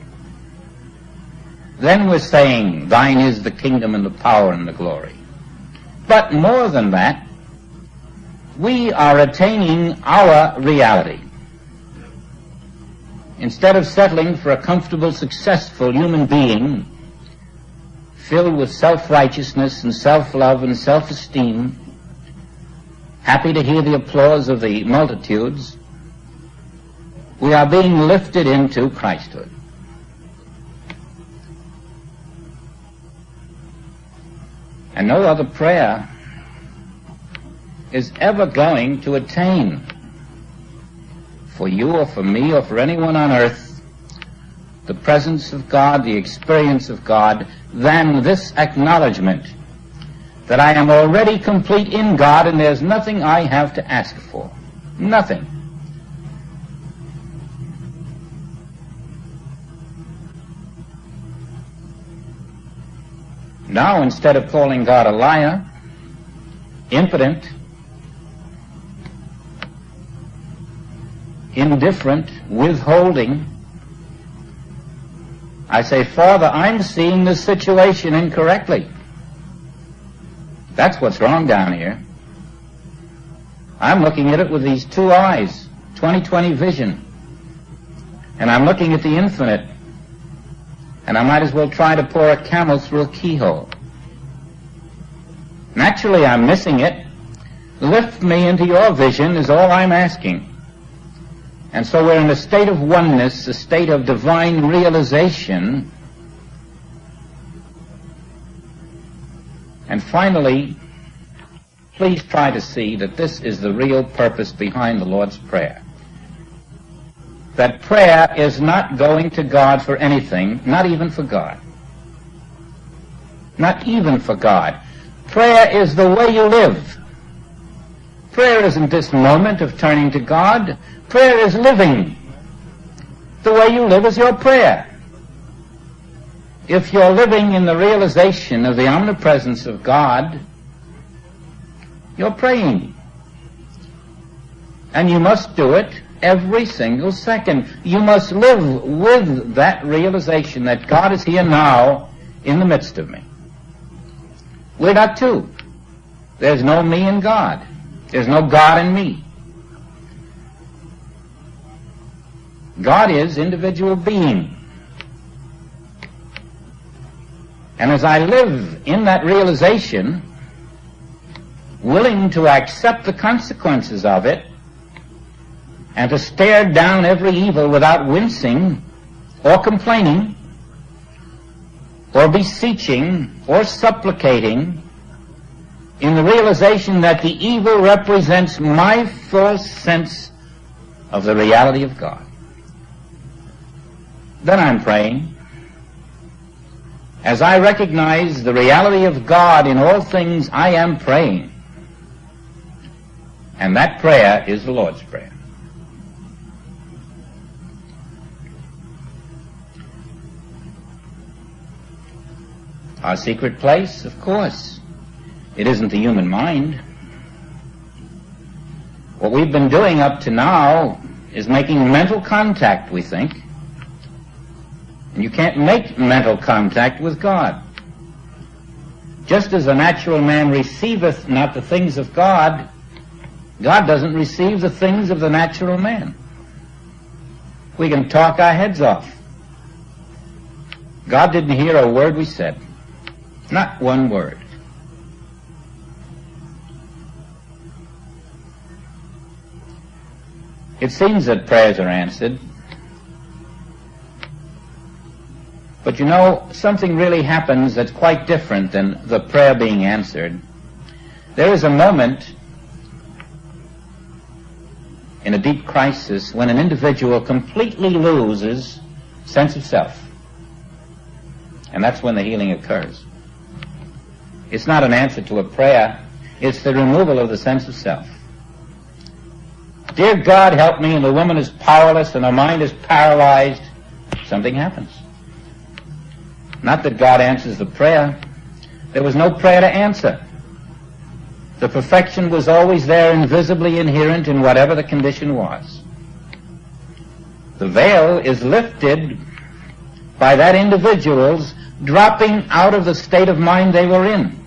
Then we're saying, thine is the kingdom and the power and the glory. But more than that, we are attaining our reality. Instead of settling for a comfortable, successful human being filled with self-righteousness and self-love and self-esteem, happy to hear the applause of the multitudes, we are being lifted into Christhood. And no other prayer is ever going to attain, for you or for me or for anyone on earth, the presence of God, the experience of God, than this acknowledgement that I am already complete in God and there's nothing I have to ask for. Nothing. Now, instead of calling God a liar, impotent, indifferent, withholding, I say, Father, I'm seeing this situation incorrectly. That's what's wrong down here. I'm looking at it with these two eyes, 20/20 vision. And I'm looking at the infinite. And I might as well try to pour a camel through a keyhole. Naturally, I'm missing it. Lift me into your vision is all I'm asking. And so we're in a state of oneness, a state of divine realization. And finally, please try to see that this is the real purpose behind the Lord's Prayer. That prayer is not going to God for anything, not even for God. Not even for God. Prayer is the way you live. Prayer isn't this moment of turning to God. Prayer is living. The way you live is your prayer. If you're living in the realization of the omnipresence of God, you're praying. And you must do it every single second. You must live with that realization that God is here now in the midst of me. We're not two. There's no me and God. There's no God in me. God is individual being. And as I live in that realization, willing to accept the consequences of it, and to stare down every evil without wincing or complaining or beseeching or supplicating, in the realization that the evil represents my false sense of the reality of God. Then I'm praying. As I recognize the reality of God in all things, I am praying. And that prayer is the Lord's Prayer. Our secret place, of course, It isn't the human mind. What we've been doing up to now is making mental contact, we think. And you can't make mental contact with God. Just as a natural man receiveth not the things of God, God doesn't receive the things of the natural man. We can talk our heads off. God didn't hear a word we said. Not one word. It seems that prayers are answered. But you know, something really happens that's quite different than the prayer being answered. There is a moment in a deep crisis when an individual completely loses sense of self. And that's when the healing occurs. It's not an answer to a prayer. It's the removal of the sense of self. Dear God, help me, and the woman is powerless and her mind is paralyzed. Something happens. Not that God answers the prayer. There was no prayer to answer. The perfection was always there, invisibly inherent in whatever the condition was. The veil is lifted by that individual's dropping out of the state of mind they were in.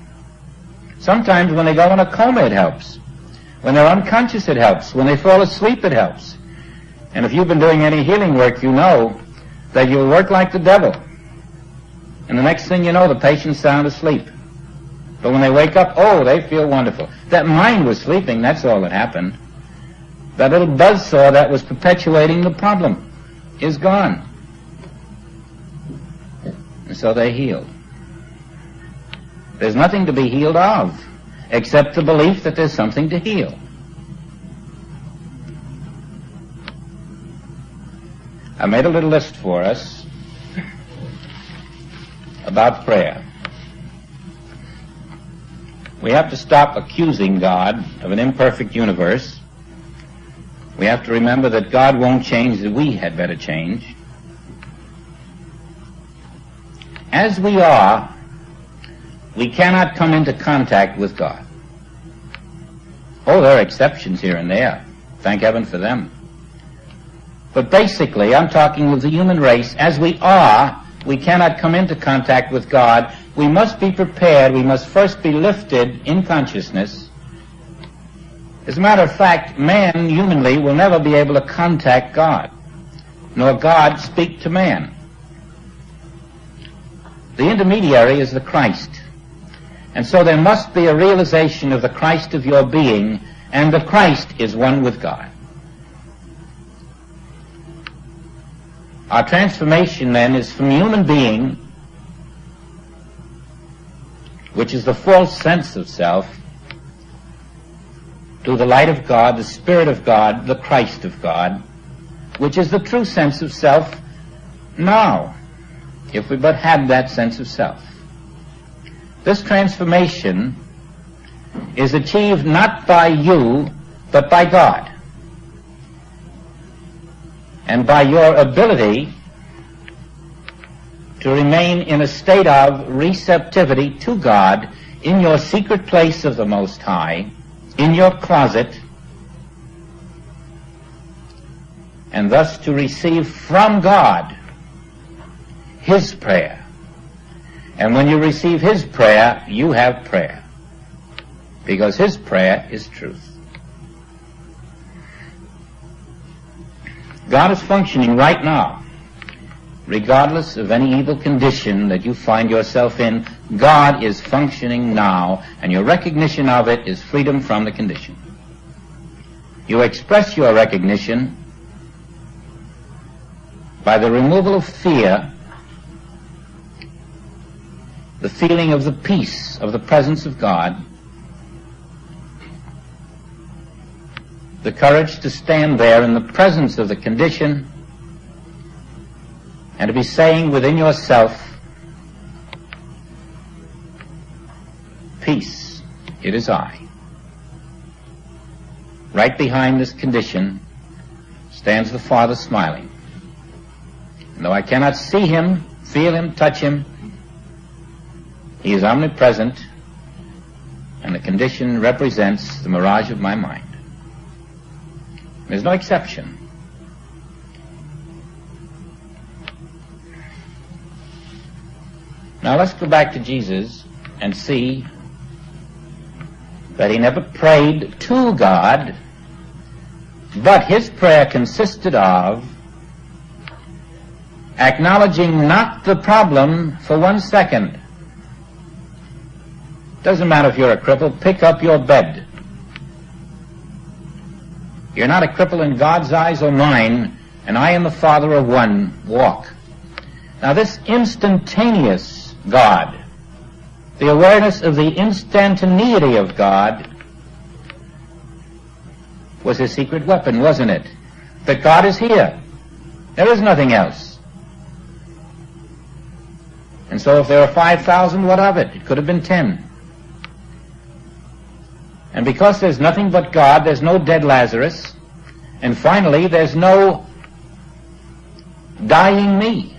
Sometimes when they go in a coma, it helps. When they're unconscious, it helps. When they fall asleep, it helps. And if you've been doing any healing work, you know that you'll work like the devil. And the next thing you know, the patient's sound asleep. But when they wake up, oh, they feel wonderful. That mind was sleeping, that's all that happened. That little buzzsaw that was perpetuating the problem is gone. And so they healed. There's nothing to be healed of, except the belief that there's something to heal. I made a little list for us about prayer. We have to stop accusing God of an imperfect universe. We have to remember that God won't change, that we had better change. As we are, we cannot come into contact with God. Oh, there are exceptions here and there. Thank heaven for them. But basically, I'm talking with the human race. As we are, we cannot come into contact with God. We must be prepared. We must first be lifted in consciousness. As a matter of fact, man, humanly, will never be able to contact God, nor God speak to man. The intermediary is the Christ. And so there must be a realization of the Christ of your being, and the Christ is one with God. Our transformation then is from human being, which is the false sense of self, to the light of God, the Spirit of God, the Christ of God, which is the true sense of self now, if we but had that sense of self. This transformation is achieved not by you, but by God. And by your ability to remain in a state of receptivity to God in your secret place of the Most High, in your closet, and thus to receive from God His prayer. And when you receive His prayer, you have prayer, because His prayer is truth. God is functioning right now, regardless of any evil condition that you find yourself in. God is functioning now, and your recognition of it is freedom from the condition. You express your recognition by the removal of fear, the feeling of the peace of the presence of God, the courage to stand there in the presence of the condition and to be saying within yourself, peace, it is I. Right behind this condition stands the Father smiling. And though I cannot see Him, feel Him, touch Him, He is omnipresent, and the condition represents the mirage of my mind. There's no exception. Now let's go back to Jesus and see that he never prayed to God, but his prayer consisted of acknowledging not the problem for 1 second. Doesn't matter if you're a cripple, pick up your bed. You're not a cripple in God's eyes or mine, and I and the Father are one. Walk. Now this instantaneous God, the awareness of the instantaneity of God, was his secret weapon, wasn't it? That God is here. There is nothing else. And so if there are 5,000, what of it? It could have been 10. And because there's nothing but God, there's no dead Lazarus, and finally there's no dying me.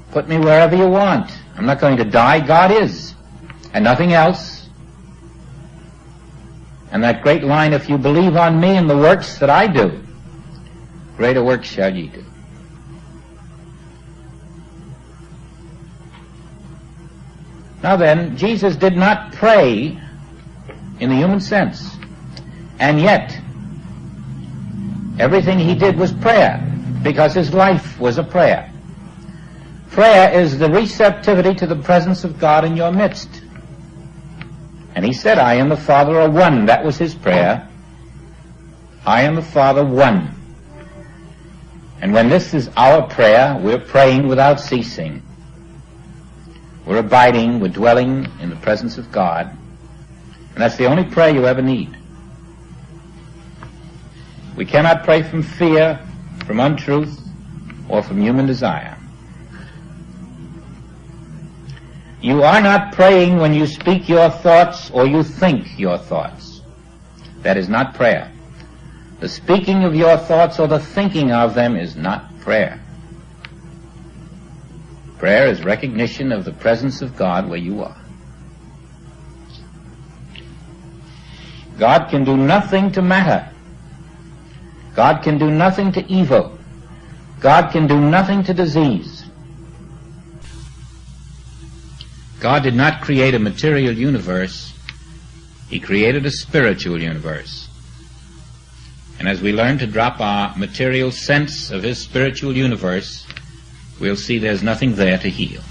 Put me wherever you want. I'm not going to die. God is, and nothing else. And that great line, if you believe on me and the works that I do, greater works shall ye do. Now then, Jesus did not pray in the human sense, and yet everything he did was prayer, because his life was a prayer. Prayer is the receptivity to the presence of God in your midst. And he said, I and the Father are one. That was his prayer. I and the Father one. And when this is our prayer, we're praying without ceasing. We're abiding, we're dwelling in the presence of God. And that's the only prayer you ever need. We cannot pray from fear, from untruth, or from human desire. You are not praying when you speak your thoughts or you think your thoughts. That is not prayer. The speaking of your thoughts or the thinking of them is not prayer. Prayer is recognition of the presence of God where you are. God can do nothing to matter. God can do nothing to evil. God can do nothing to disease. God did not create a material universe. He created a spiritual universe. And as we learn to drop our material sense of his spiritual universe, we'll see there's nothing there to heal.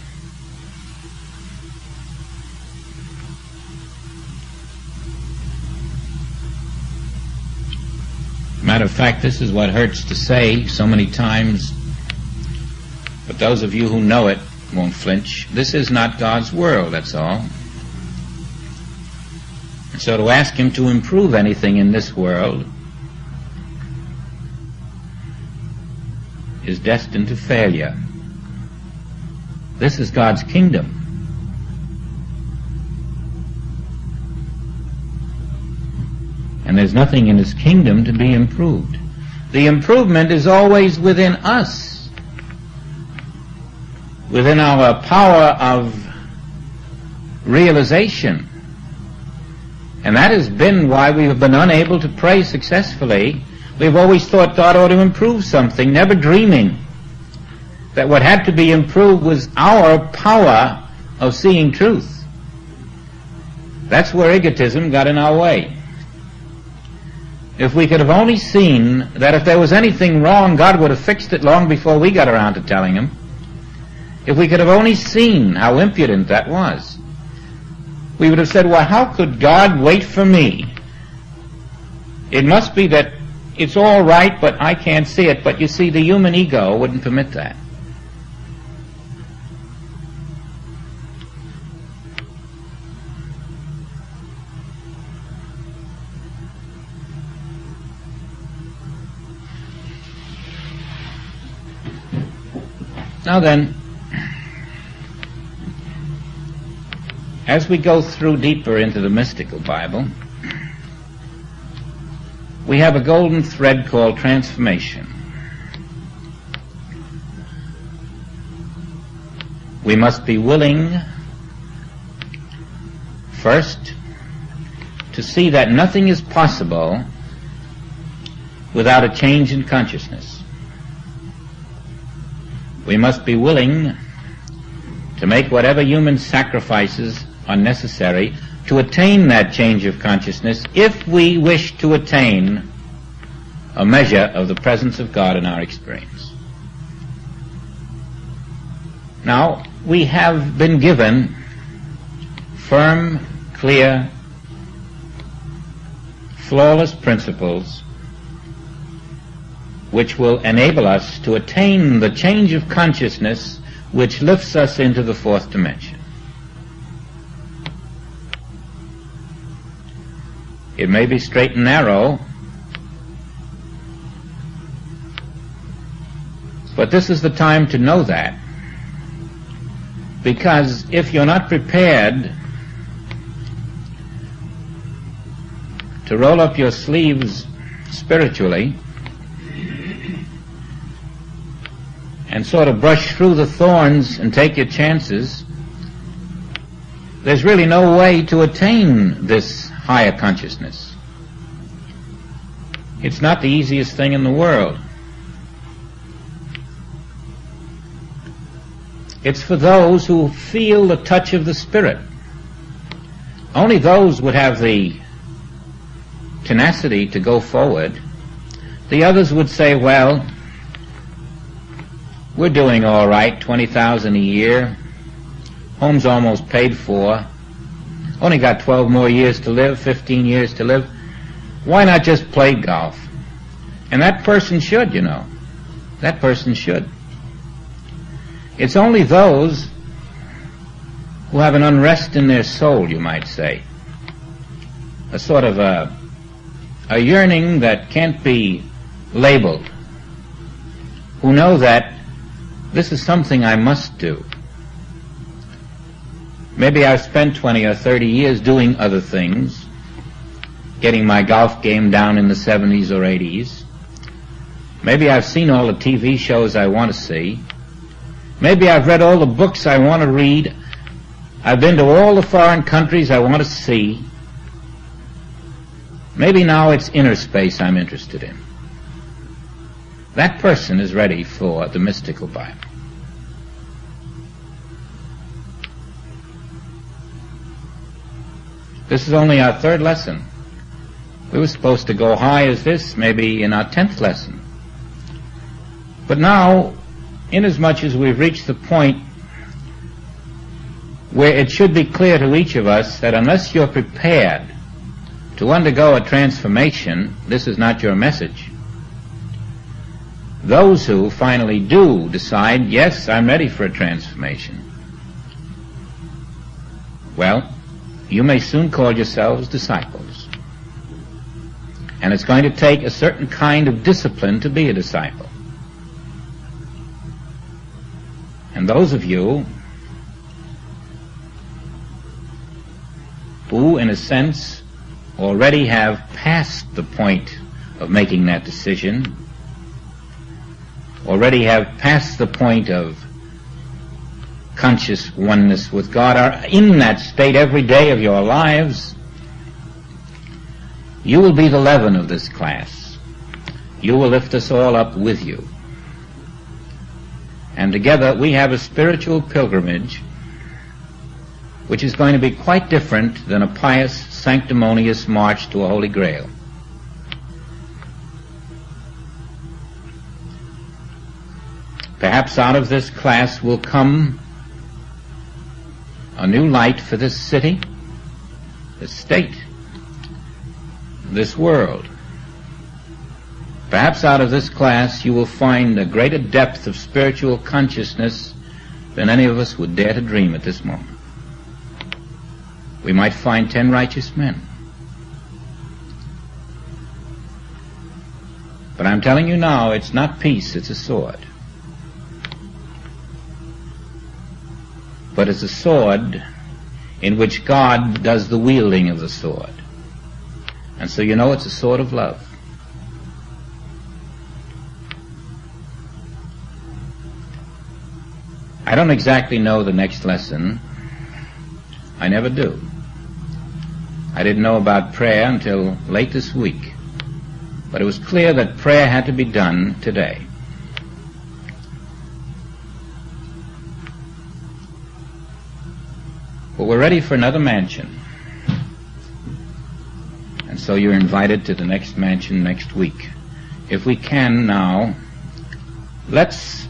Matter of fact, this is what hurts to say so many times, but those of you who know it won't flinch. This is not God's world, that's all. And so to ask him to improve anything in this world is destined to failure. This is God's kingdom. And there's nothing in his kingdom to be improved. The improvement is always within us, within our power of realization. And that has been why we have been unable to pray successfully. We've always thought God ought to improve something, never dreaming that what had to be improved was our power of seeing truth. That's where egotism got in our way. If we could have only seen that if there was anything wrong, God would have fixed it long before we got around to telling him. If we could have only seen how impudent that was, we would have said, well, how could God wait for me? It must be that it's all right, but I can't see it. But you see, the human ego wouldn't permit that. Now then, as we go through deeper into the mystical Bible, we have a golden thread called transformation. We must be willing First, to see that nothing is possible without a change in consciousness. We must be willing to make whatever human sacrifices are necessary to attain that change of consciousness if we wish to attain a measure of the presence of God in our experience. Now, we have been given firm, clear, flawless principles which will enable us to attain the change of consciousness which lifts us into the fourth dimension. It may be straight and narrow, but this is the time to know that, because if you're not prepared to roll up your sleeves spiritually and sort of brush through the thorns and take your chances, there's really no way to attain this higher consciousness. It's not the easiest thing in the world. It's for those who feel the touch of the Spirit. Only those would have the tenacity to go forward. The others would say, well, we're doing all right, $20,000 a year, home's almost paid for, only got 12 more years to live, 15 years to live, why not just play golf? And that person should, you know. That person should. It's only those who have an unrest in their soul, you might say, a sort of a yearning that can't be labeled, who know that this is something I must do. Maybe I've spent 20 or 30 years doing other things, getting my golf game down in the 70s or 80s. Maybe I've seen all the TV shows I want to see. Maybe I've read all the books I want to read. I've been to all the foreign countries I want to see. Maybe now it's inner space I'm interested in. That person is ready for the mystical Bible. This is only our third lesson. We were supposed to go high as this, maybe in our 10th lesson. But now, inasmuch as we've reached the point where it should be clear to each of us that unless you're prepared to undergo a transformation, this is not your message. Those who finally do decide, yes, I'm ready for a transformation, well, you may soon call yourselves disciples. And it's going to take a certain kind of discipline to be a disciple. And those of you who, in a sense, already have passed the point of making that decision, already have passed the point of conscious oneness with God, are in that state every day of your lives, you will be the leaven of this class. You will lift us all up with you. And together we have a spiritual pilgrimage which is going to be quite different than a pious, sanctimonious march to a Holy Grail. Perhaps out of this class will come a new light for this city, this state, this world. Perhaps out of this class you will find a greater depth of spiritual consciousness than any of us would dare to dream at this moment. We might find 10 righteous men. But I'm telling you now, it's not peace, it's a sword. But it's a sword in which God does the wielding of the sword. And so you know it's a sword of love. I don't exactly know the next lesson. I never do. I didn't know about prayer until late this week. But it was clear that prayer had to be done today. But we're ready for another mansion. And so you're invited to the next mansion next week. If we can now, let's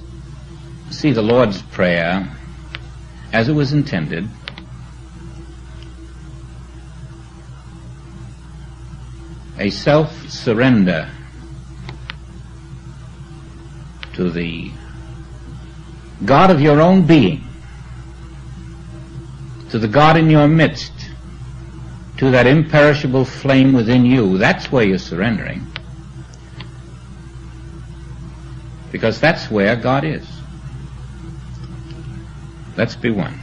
see the Lord's Prayer as it was intended. A self-surrender to the God of your own being, to the God in your midst, to that imperishable flame within you. That's where you're surrendering. Because that's where God is. Let's be one.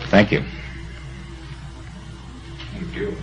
Thank you. Thank you.